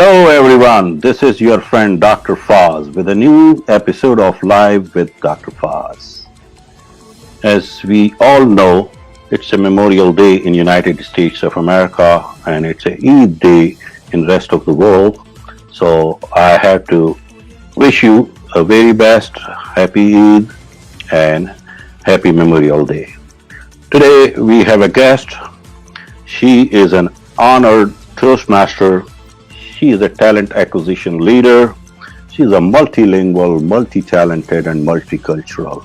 Hello everyone, this is your friend Dr. Faz with a new episode of Live with Dr. Faz. As we all know, it's a Memorial Day in United States of America and it's a Eid Day in rest of the world. So I have to wish you a very best happy Eid and happy Memorial Day. Today we have a guest. She is an honored Toastmaster. She is a talent acquisition leader. She is a multilingual, multi-talented, and multicultural.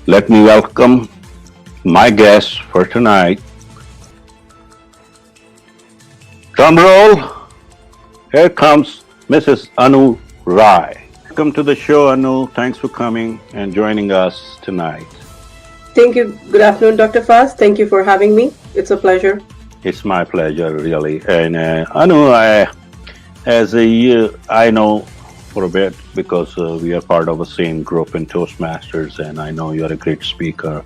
Let me welcome my guest for tonight. Drum roll. Here comes Mrs. Anu Rai. Welcome to the show, Anu. Thanks for coming and joining us tonight. Thank you. Good afternoon, Dr. Faz. Thank you for having me. It's a pleasure. It's my pleasure, really. And Anu, I know for a bit because we are part of the same group in Toastmasters, and I know you're a great speaker,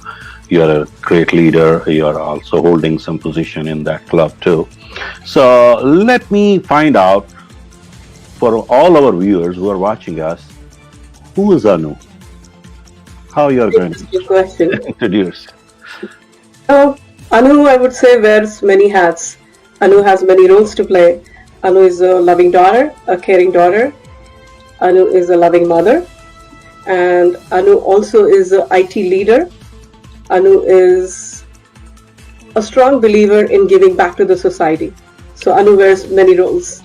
you're a great leader, you're also holding some position in that club too. So let me find out for all our viewers who are watching us, who is Anu? How you're going to introduce? Anu, I would say, wears many hats. Anu has many roles to play. Anu is a loving daughter, a caring daughter. Anu is a loving mother. And Anu also is an IT leader. Anu is a strong believer in giving back to the society. So Anu wears many roles.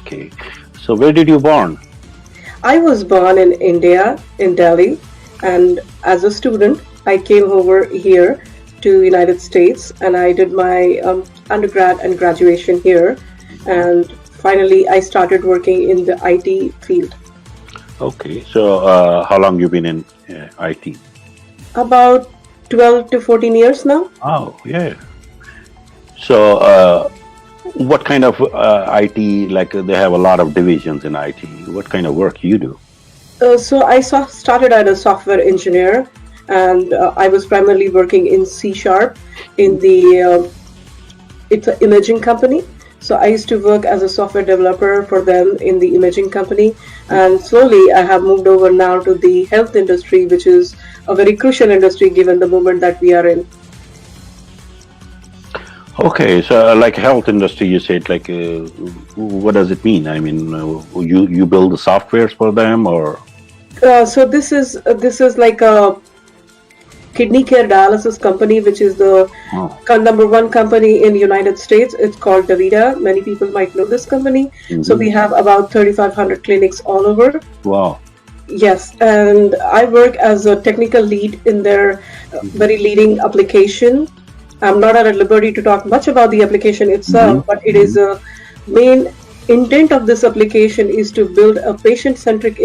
Okay. So where did you born? I was born in India, in Delhi. And as a student, I came over here to United States and I did my undergrad and graduation here, and finally I started working in the IT field. Okay, so how long you been in IT? About 12 to 14 years now. Oh, yeah. So what kind of IT, like they have a lot of divisions in IT, what kind of work you do? So I started as a software engineer, and I was primarily working in C# in the it's an imaging company. So I used to work as a software developer for them in the imaging company, and slowly I have moved over now to the health industry, which is a very crucial industry given the moment that we are in. Okay, so like health industry, you said, like what does it mean? I mean, you build the softwares for them, or? So this is like a kidney care dialysis company, which is the number one company in the United States. It's called DaVita. Many people might know this company. Mm-hmm. So we have about 3,500 clinics all over. Wow. Yes, and I work as a technical lead in their very leading application. I'm not at liberty to talk much about the application itself, but it is a main intent of this application is to build a patient-centric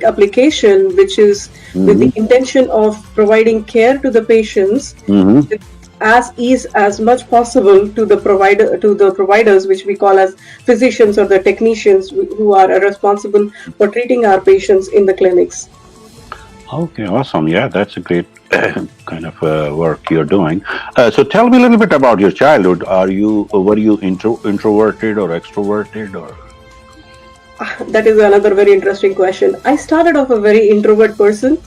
application, which is with the intention of providing care to the patients as much possible to the providers, which we call as physicians or the technicians who are responsible for treating our patients in the clinics. Okay, awesome. Yeah, that's a great kind of work you're doing. So tell me a little bit about your childhood. Were you introverted or extroverted, or? That is another very interesting question. I started off a very introvert person.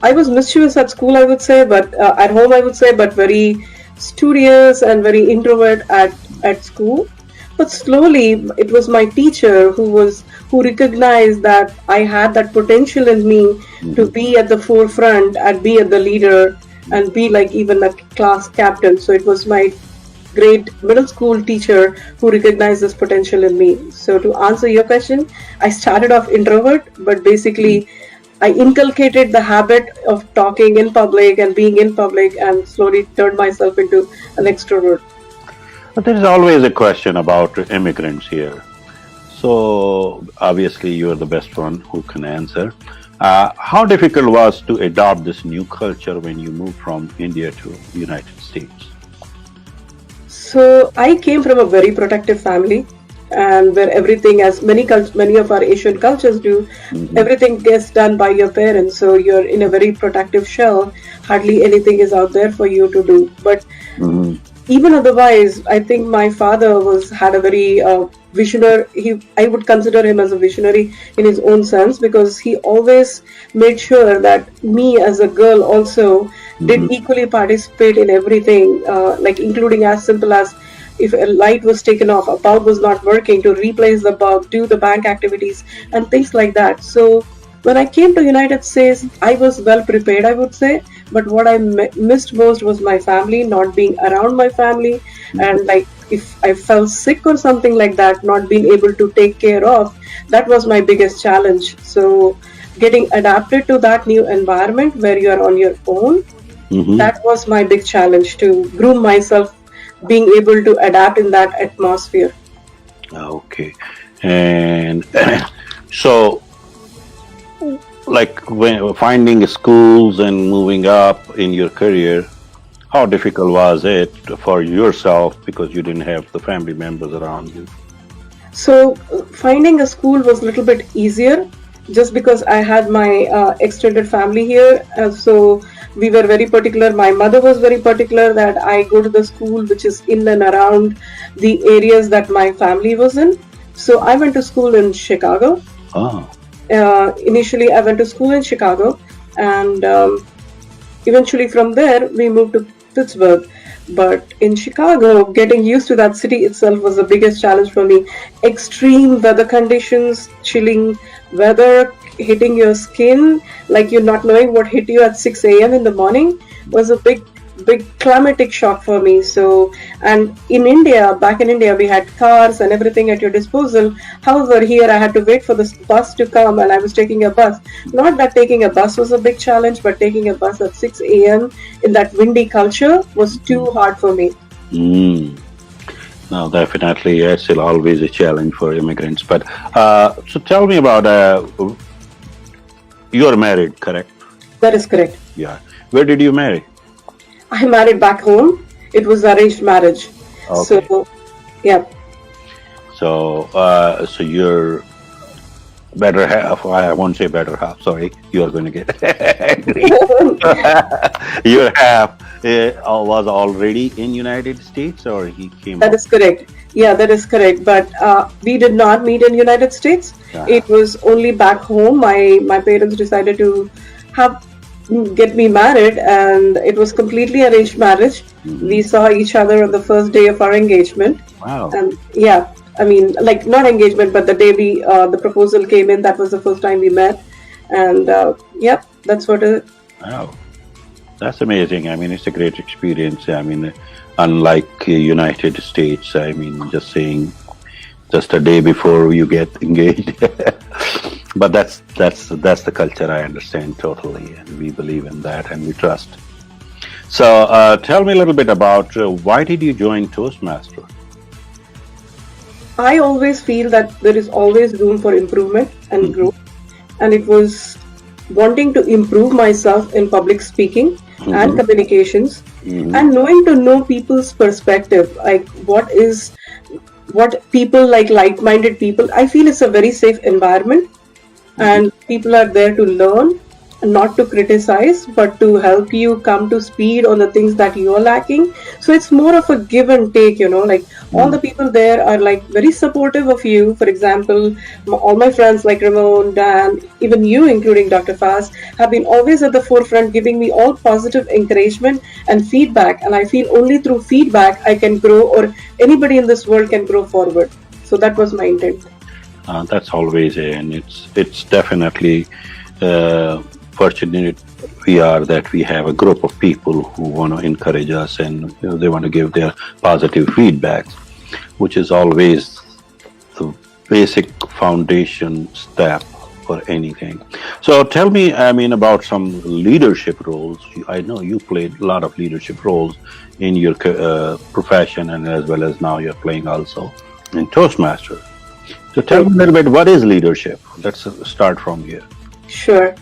I was mischievous at school, I would say, but at home, I would say, but very studious and very introvert at school. But slowly, it was my teacher who recognized that I had that potential in me to be at the forefront and be at the leader and be like even a class captain. So it was my great middle school teacher who recognized this potential in me. So to answer your question, I started off introvert, but basically I inculcated the habit of talking in public and being in public and slowly turned myself into an extrovert. But there is always a question about immigrants here. So obviously you're the best one who can answer. How difficult was to adopt this new culture when you moved from India to the United States? So I came from a very protective family, and where everything, as many of our Asian cultures do, everything gets done by your parents. So you're in a very protective shell. Hardly anything is out there for you to do. But even otherwise, I think my father was had a very visionary. I would consider him as a visionary in his own sense, because he always made sure that me as a girl also Mm-hmm. did equally participate in everything, like including as simple as if a light was taken off, a bulb was not working, to replace the bulb, do the bank activities, and things like that. So when I came to United States, I was well prepared, I would say. But what I missed most was my family, not being around my family, Mm-hmm. and like if I fell sick or something like that, not being able to take care of, that was my biggest challenge. So getting adapted to that new environment where you are on your own, Mm-hmm. that was my big challenge, to groom myself, being able to adapt in that atmosphere. Okay. And so, like when finding schools and moving up in your career, how difficult was it for yourself because you didn't have the family members around you? So finding a school was a little bit easier, just because I had my extended family here. So we were very particular. My mother was very particular that I go to the school which is in and around the areas that my family was in. So I went to school in Chicago. Ah, Initially, I went to school in Chicago, and eventually from there we moved to Pittsburgh. But in Chicago, getting used to that city itself was the biggest challenge for me. Extreme weather conditions, chilling weather hitting your skin, like you're not knowing what hit you at 6 a.m. in the morning, was a big climatic shock for me. So, and in India, back in India, we had cars and everything at your disposal. However, here I had to wait for this bus to come, and I was taking a bus. Not that taking a bus was a big challenge, but taking a bus at 6 a.m. in that windy culture was too hard for me. mm. No, definitely, it's still always a challenge for immigrants. But so tell me about you're married, correct? That is correct. Yeah. Where did you marry? I married back home. It was arranged marriage. Okay. So, yeah. So, so your better half, I won't say better half, sorry, you're going to get angry. Your half was already in United States or he came That out? is correct. Yeah, that is correct. But we did not meet in United States. Uh-huh. It was only back home. My parents decided to have get me married, and it was completely arranged marriage. Hmm. We saw each other on the first day of our engagement, Wow. and yeah, I mean, like not engagement, but the day we the proposal came in, that was the first time we met, and yeah, that's what it. Wow. That's amazing. I mean, it's a great experience. I mean, unlike United States, I mean, just saying just a day before you get engaged. But that's the culture. I understand totally, and we believe in that, and we trust. So, tell me a little bit about why did you join Toastmaster? I always feel that there is always room for improvement and Hmm. growth, and it was wanting to improve myself in public speaking and Hmm. communications, Hmm. and knowing to know people's perspective, like what people like-minded people. I feel it's a very safe environment, Hmm. and people are there to learn, not to criticize, but to help you come to speed on the things that you're lacking. So it's more of a give and take, like all the people there are like very supportive of you. For example, all my friends like Ramon, Dan, even you, including Dr. Faz, have been always at the forefront, giving me all positive encouragement and feedback. And I feel only through feedback I can grow, or anybody in this world can grow forward. So that was my intent. That's always and it's definitely uh, fortunate we are that we have a group of people who want to encourage us and they want to give their positive feedbacks, which is always the basic foundation step for anything. So tell me, I mean, about some leadership roles. I know you played a lot of leadership roles in your profession, and as well as now you're playing also in Toastmaster. So tell Right. me a little bit, what is leadership? Let's start from here. Sure.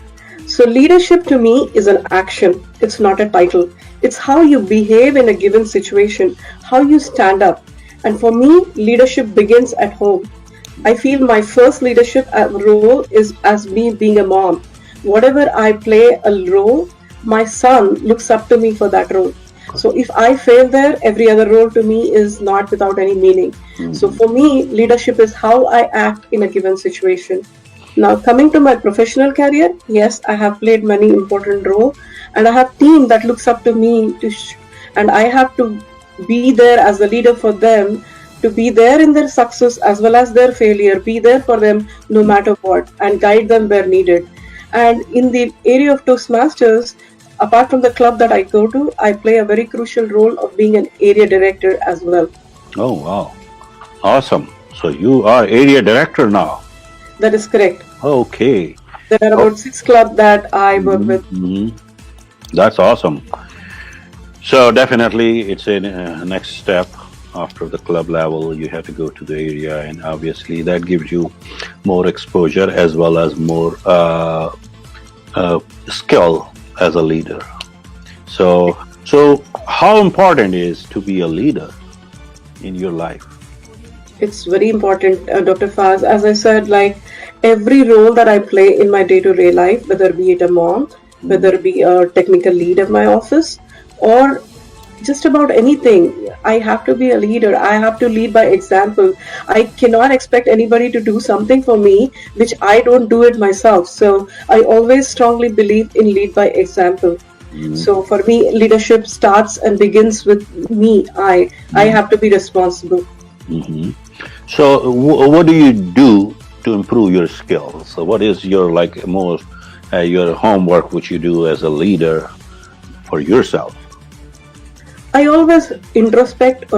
So, leadership to me is an action, it's not a title. It's how you behave in a given situation, how you stand up. And for me, leadership begins at home. I feel my first leadership role is as me being a mom. Whatever I play a role, my son looks up to me for that role. So if I fail there, every other role to me is not without any meaning. So for me, leadership is how I act in a given situation. Now, coming to my professional career, yes, I have played many important roles, and I have team that looks up to me and I have to be there as a leader for them, to be there in their success as well as their failure, be there for them no matter what, and guide them where needed. And in the area of Toastmasters, apart from the club that I go to, I play a very crucial role of being an area director as well. Oh, wow. Awesome. So you are area director now. That is correct. Okay. There are about 6 clubs that I work with. That's awesome. So definitely it's a next step. After the club level, you have to go to the area, and obviously that gives you more exposure as well as more skill as a leader. So how important is to be a leader in your life? It's very important, Dr. Faz. As I said, like every role that I play in my day-to-day life, whether be it a mom, whether it be a technical lead of my office, or just about anything, I have to be a leader. I have to lead by example. I cannot expect anybody to do something for me which I don't do it myself. So I always strongly believe in lead by example. So for me, leadership starts and begins with me. I have to be responsible. So what do you do to improve your skills? So what is your your homework which you do as a leader for yourself? I always introspect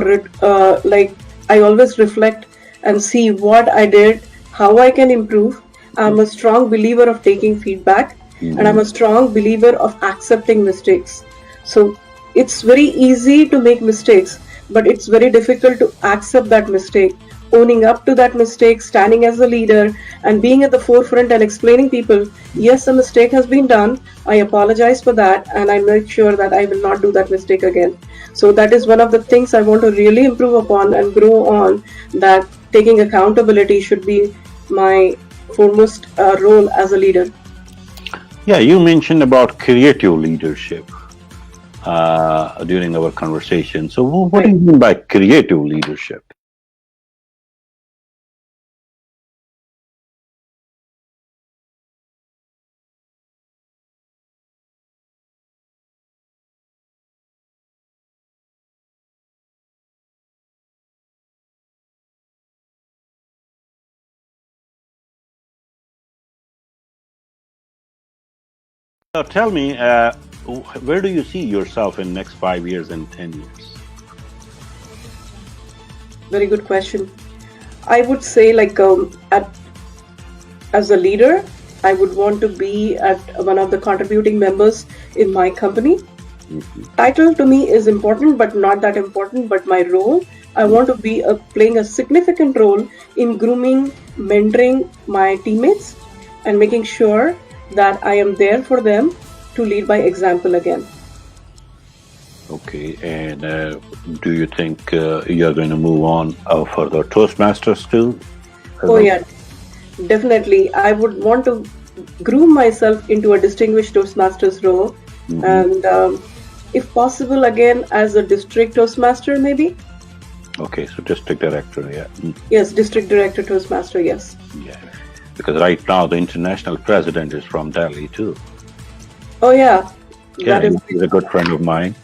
I always reflect and see what I did, how I can improve. I'm a strong believer of taking feedback, and I'm a strong believer of accepting mistakes. So it's very easy to make mistakes, but it's very difficult to accept that mistake. Owning up to that mistake, standing as a leader, and being at the forefront and explaining people, yes, a mistake has been done. I apologize for that, and I make sure that I will not do that mistake again. So that is one of the things I want to really improve upon and grow on, that taking accountability should be my foremost role as a leader. Yeah, you mentioned about creative leadership during our conversation. So what do you mean by creative leadership? Now tell me, where do you see yourself in next 5 years and 10 years? Very good question. I would say as a leader, I would want to be at one of the contributing members in my company. Title to me is important, but not that important. But my role, I want to be playing a significant role in grooming, mentoring my teammates, and making sure that I am there for them to lead by example again. Okay, and do you think you're going to move on for the Toastmasters too? Oh yeah, definitely. I would want to groom myself into a distinguished Toastmasters role, and if possible, again as a district Toastmaster, maybe. Okay, so district director, yeah. Yes, district director Toastmaster, yes. Yeah, because right now the international president is from Delhi too. Oh yeah, Yeah, he's a good friend of mine.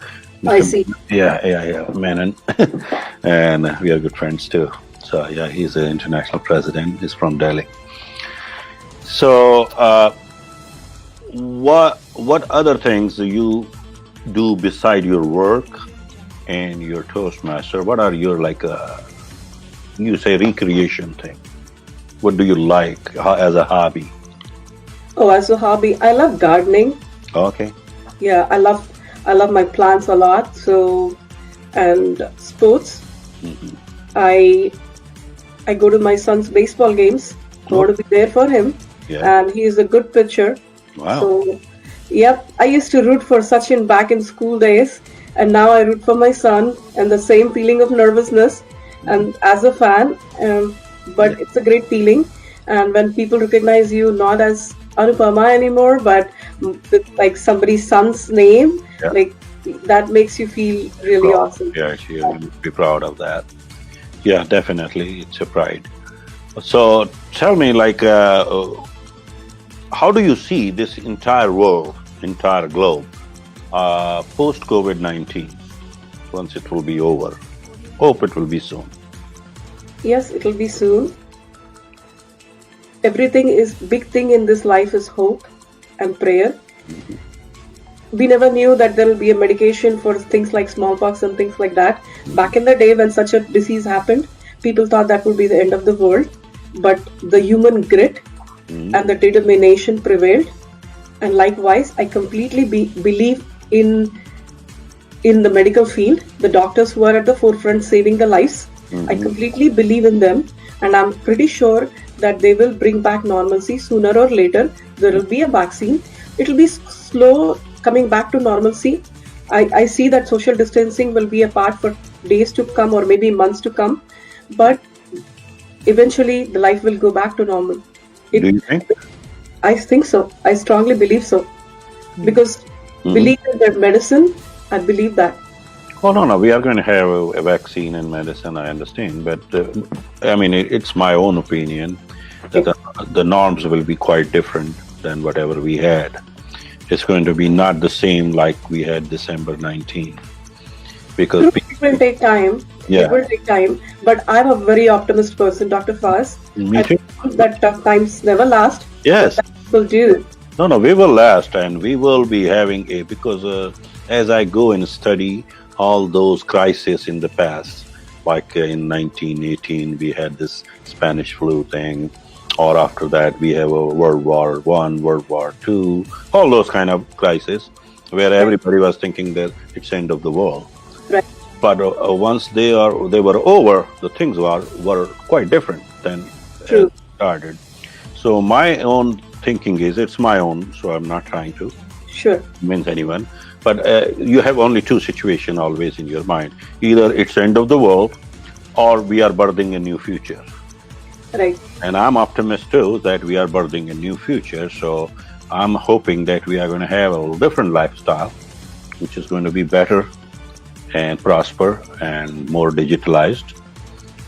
I see. Yeah, Menon, and we are good friends too. So yeah, he's an international president. He's from Delhi. So what other things do you do beside your work and your Toastmaster? What are your you say recreation thing? What do you like as a hobby? Oh, as a hobby, I love gardening. Okay. Yeah, I love my plants a lot. So, and sports. I go to my son's baseball games. I want to be there for him. Yeah. And he is a good pitcher. Wow. So, yep, I used to root for Sachin back in school days, and now I root for my son, and the same feeling of nervousness, and as a fan, but it's a great feeling. And when people recognize you not as Anupama anymore, but with like somebody's son's name, like that makes you feel really Proud. awesome. Yeah, you'll be proud of that. Yeah, definitely, it's a pride. So tell me, like, how do you see this entire world, entire globe, post COVID-19? Once it will be over, hope it will be soon. Yes, it'll be soon. Everything is big thing in this life is hope and prayer. Mhm. We never knew that there will be a medication for things like smallpox and things like that. Mhm. Back in the day when such a disease happened, people thought that would be the end of the world. But the human grit Mhm. and the determination prevailed. And likewise, I completely believe in the medical field, the doctors who are at the forefront saving the lives. I Mhm. completely believe in them, and I'm pretty sure that they will bring back normalcy sooner or later. There will be a vaccine. It will be slow coming back to normalcy. I see that social distancing will be a part for days to come or maybe months to come, but eventually the life will go back to normal. Do It, you think? I think so. I strongly believe so because Mhm. believe in that medicine. I believe that. Oh, no, no. We are going to have a vaccine and medicine, I understand. But I mean, it's my own opinion that Okay. the norms will be quite different than whatever we had. It's going to be not the same like we had December 19. Because, True, it will take time. It yeah, will take time, but I'm a very optimist person, Dr. Faz. me I too. believe that tough times never last, but Yes. that will do. No, no, we will last and we will be having a, because as I go and study all those crises in the past, like in 1918, we had this Spanish flu thing, or after that, we have a World War One, World War Two, all those kind of crises where Right, everybody was thinking that it's end of the world. right. But once they were over, the things were quite different than as True. started. So my own thinking is it's my own, so I'm not trying to Sure. convince anyone. But you have only two situations always in your mind: either it's end of the world, or we are birthing a new future. Right. And I'm optimist too that we are birthing a new future. So I'm hoping that we are going to have a little different lifestyle, which is going to be better and prosper and more digitalized,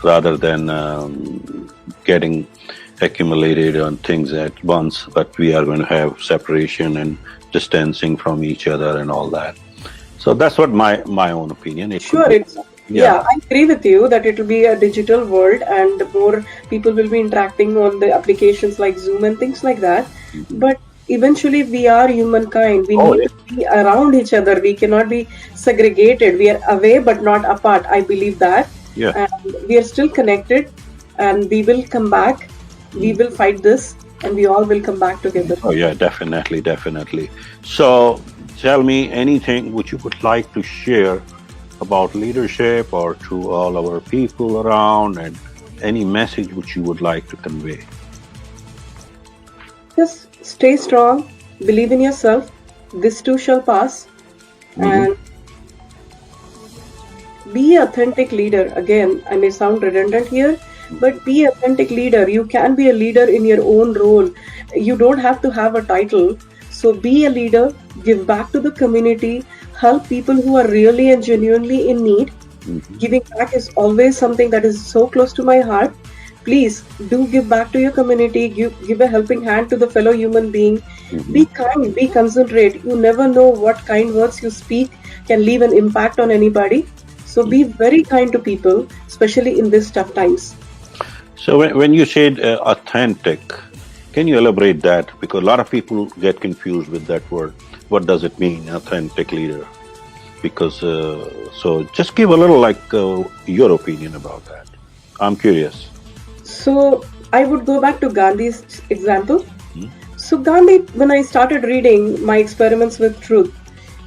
rather than getting accumulated on things at once, but we are going to have separation and distancing from each other and all that. So that's what my own opinion. It could Sure. be, It's yeah. yeah. I agree with you that it will be a digital world, and more people will be interacting on the applications like Zoom and things like that. Mhm. But eventually, we are humankind. We Oh, need yeah. to be around each other. We cannot be segregated. We are away but not apart. I believe that, Yeah. and we are still connected, and we will come back. We Mm. will fight this, and we all will come back together. Oh, yeah, definitely, definitely. So tell me anything which you would like to share about leadership or to all our people around, and any message which you would like to convey. Just stay strong. Believe in yourself. This too shall pass, Hmm. and be authentic leader. Again, I may sound redundant here, but be authentic leader. You can be a leader in your own role. You don't have to have a title. So be a leader, give back to the community, help people who are really and genuinely in need. Hmm. Giving back is always something that is so close to my heart. Please do give back to your community, give a helping hand to the fellow human being. Hmm. Be kind, be considerate. You never know what kind words you speak can leave an impact on anybody. So be very kind to people, especially in these tough times. So when you said authentic, can you elaborate that? Because a lot of people get confused with that word. What does it mean, authentic leader? Because so just give a little like your opinion about that. I'm curious. So I would go back to Gandhi's example. Hmm? So Gandhi, when I started reading my experiments with truth,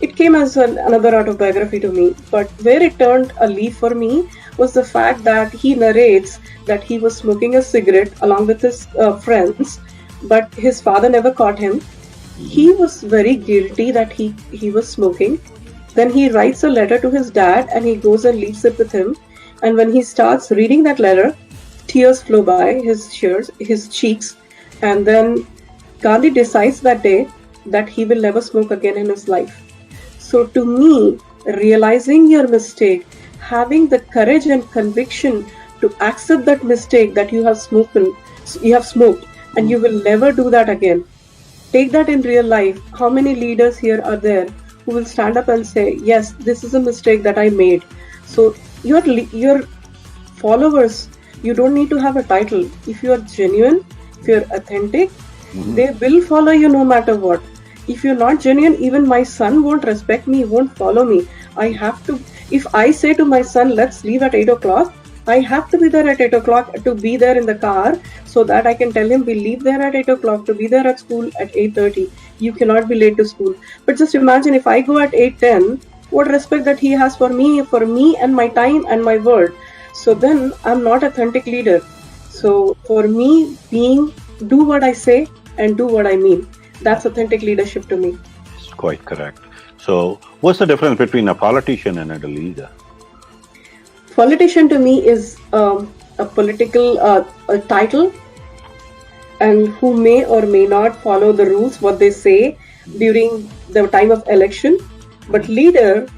it came as another autobiography to me. But where it turned a leaf for me was the fact that he narrates that he was smoking a cigarette along with his friends, but his father never caught him. Hmm. He was very guilty that he was smoking. Then he writes a letter to his dad and he goes and leaves it with him. And when he starts reading that letter, tears flow by his cheeks. And then Gandhi decides that day that he will never smoke again in his life. So to me, realizing your mistake, having the courage and conviction to accept that mistake that you have smoked, and you will never do that again. Take that in real life. How many leaders here are there who will stand up and say, "Yes, this is a mistake that I made." So your followers, you don't need to have a title. If you are genuine, if you're authentic, they will follow you no matter what. If you're not genuine, even my son won't respect me, won't follow me. I have to, if I say to my son, let's leave at 8 o'clock, I have to be there at 8 o'clock to be there in the car so that I can tell him we leave there at 8 o'clock to be there at school at 8:30. You cannot be late to school. But just imagine if I go at 8:10, what respect that he has for me and my time and my word. So then I'm not authentic leader. So for me, being do what I say and do what I mean. That's authentic leadership to me. It's quite correct. So, what's the difference between a politician and a leader? Politician to me is a political a title, and who may or may not follow the rules, what they say during the time of election. But leader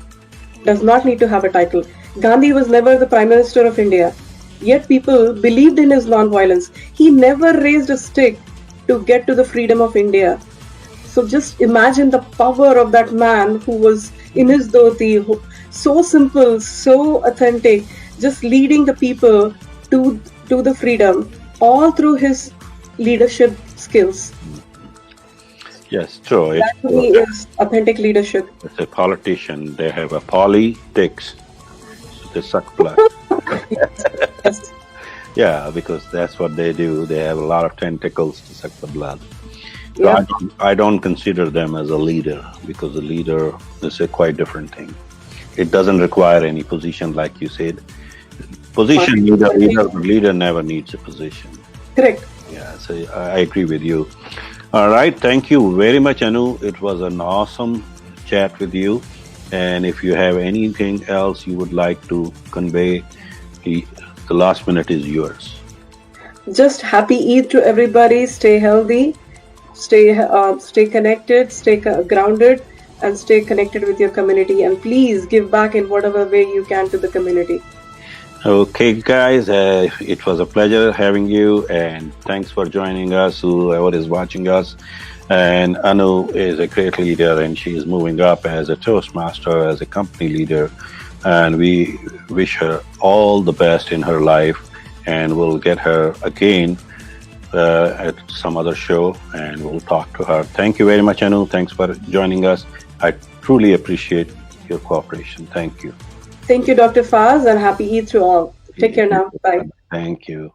does not need to have a title. Gandhi was never the Prime Minister of India, yet people believed in his non-violence. He never raised a stick to get to the freedom of India. So just imagine the power of that man who was in his dhoti, so simple, so authentic, just leading the people to the freedom, all through his leadership skills. Yes, true. That to me is authentic leadership. It's a politician. They have a politics. So they suck blood. Yes. Yeah, because that's what they do. They have a lot of tentacles to suck the blood. So Yeah. I don't consider them as a leader, because a leader is a quite different thing. It doesn't require any position, like you said. Position leader never needs a position. Correct. Yeah, so I agree with you. All right, thank you very much, Anu. It was an awesome chat with you. And if you have anything else you would like to convey, the last minute is yours. Just happy Eid to everybody. Stay healthy, stay connected, stay grounded, and stay connected with your community. And please give back in whatever way you can to the community. Okay, guys, it was a pleasure having you, and thanks for joining us, whoever is watching us. And Anu is a great leader, and she is moving up as a Toastmaster, as a company leader. And we wish her all the best in her life, and we'll get her again at some other show, and we'll talk to her. Thank you very much, Anu. Thanks for joining us. I truly appreciate your cooperation. Thank you. Thank you, Dr. Faz, and happy Eid to all. Take care now. Bye. Thank you.